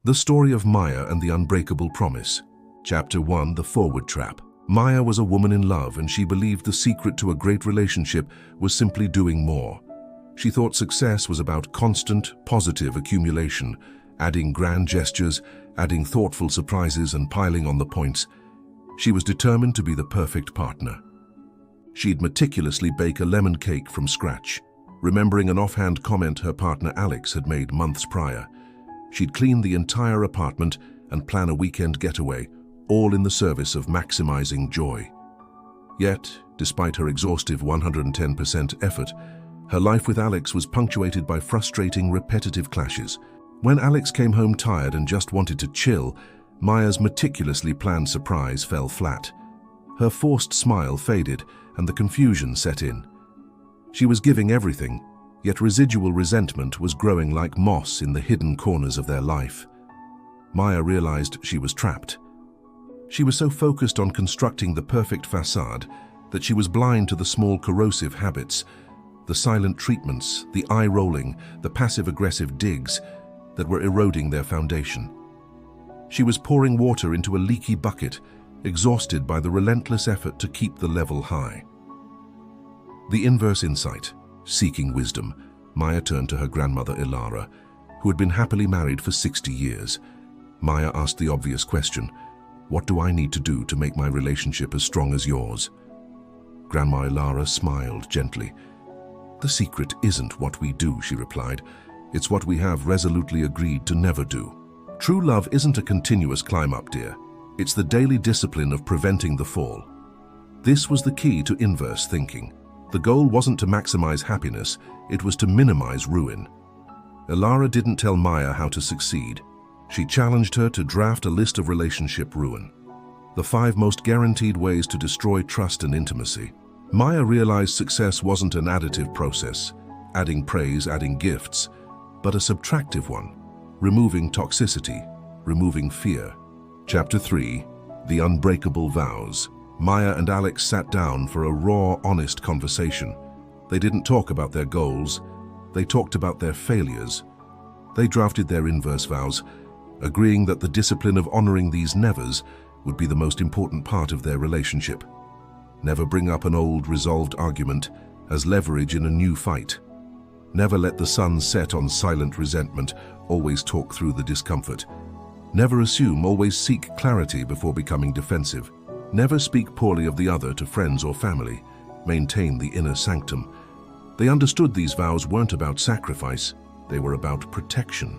The story of Maya and the unbreakable promise. Chapter 1: The forward trap. Maya was a woman in love, and she believed the secret to a great relationship was simply doing more. She thought success was about constant, positive accumulation, adding grand gestures, adding thoughtful surprises, and piling on the points. She was determined to be the perfect partner. She'd meticulously bake a lemon cake from scratch, remembering an offhand comment her partner Alex had made months prior. She'd clean the entire apartment and plan a weekend getaway, all in the service of maximizing joy. Yet, despite her exhaustive 110% effort, her life with Alex was punctuated by frustrating, repetitive clashes. When Alex came home tired and just wanted to chill, Maya's meticulously planned surprise fell flat. Her forced smile faded, and the confusion set in. She was giving everything, yet residual resentment was growing like moss in the hidden corners of their life. Maya realized she was trapped. She was so focused on constructing the perfect facade that she was blind to the small corrosive habits, the silent treatments, the eye-rolling, the passive-aggressive digs that were eroding their foundation. She was pouring water into a leaky bucket, exhausted by the relentless effort to keep the level high. The inverse insight. Seeking wisdom, Maya turned to her grandmother Ilara, who had been happily married for 60 years. Maya asked the obvious question, "What do I need to do to make my relationship as strong as yours?" Grandma Ilara smiled gently. "The secret isn't what we do," she replied. "It's what we have resolutely agreed to never do. True love isn't a continuous climb up, dear. It's the daily discipline of preventing the fall." This was the key to inverse thinking. The goal wasn't to maximize happiness, it was to minimize ruin. Ilara didn't tell Maya how to succeed. She challenged her to draft a list of relationship ruin, the 5 most guaranteed ways to destroy trust and intimacy. Maya realized success wasn't an additive process, adding praise, adding gifts, but a subtractive one, removing toxicity, removing fear. Chapter 3: The Unbreakable Vows. Maya and Alex sat down for a raw, honest conversation. They didn't talk about their goals, they talked about their failures. They drafted their inverse vows, agreeing that the discipline of honoring these nevers would be the most important part of their relationship. Never bring up an old, resolved argument as leverage in a new fight. Never let the sun set on silent resentment, always talk through the discomfort. Never assume, always seek clarity before becoming defensive. Never speak poorly of the other to friends or family. Maintain the inner sanctum. They understood these vows weren't about sacrifice, they were about protection.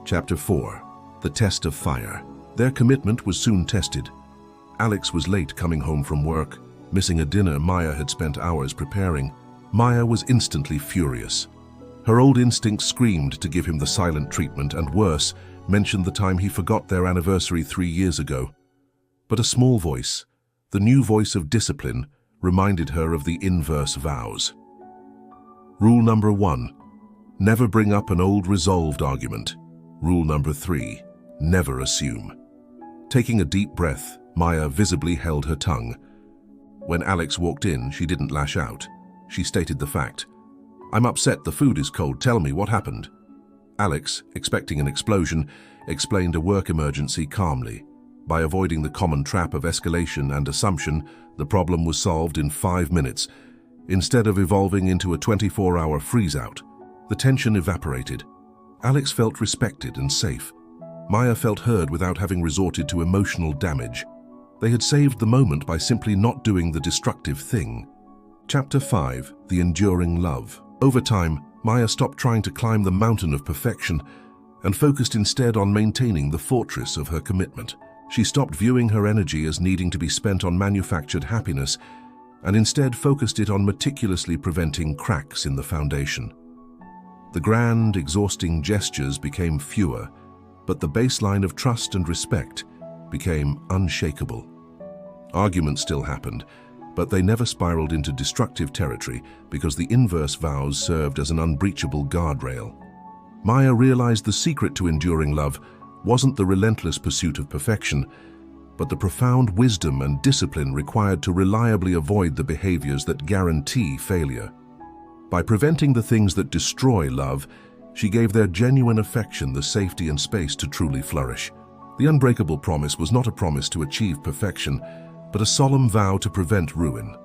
Chapter 4: The Test of Fire. Their commitment was soon tested. Alex was late coming home from work, missing a dinner Maya had spent hours preparing. Maya was instantly furious. Her old instincts screamed to give him the silent treatment and, worse, mentioned the time he forgot their anniversary 3 years ago. But a small voice, the new voice of discipline, reminded her of the inverse vows. Rule number 1: never bring up an old resolved argument. Rule number 3: never assume. Taking a deep breath, Maya visibly held her tongue. When Alex walked in, she didn't lash out. She stated the fact. "I'm upset, the food is cold, tell me what happened." Alex, expecting an explosion, explained a work emergency calmly. By avoiding the common trap of escalation and assumption, the problem was solved in 5 minutes, instead of evolving into a 24-hour freeze-out. The tension evaporated. Alex felt respected and safe. Maya felt heard without having resorted to emotional damage. They had saved the moment by simply not doing the destructive thing. Chapter 5: The Enduring Love. Over time, Maya stopped trying to climb the mountain of perfection and focused instead on maintaining the fortress of her commitment. She stopped viewing her energy as needing to be spent on manufactured happiness and instead focused it on meticulously preventing cracks in the foundation. The grand, exhausting gestures became fewer, but the baseline of trust and respect became unshakable. Arguments still happened, but they never spiraled into destructive territory because the inverse vows served as an unbreachable guardrail. Maya realized the secret to enduring love wasn't the relentless pursuit of perfection, but the profound wisdom and discipline required to reliably avoid the behaviors that guarantee failure. By preventing the things that destroy love, She gave their genuine affection the safety and space to truly flourish. The unbreakable promise was not a promise to achieve perfection, but a solemn vow to prevent ruin.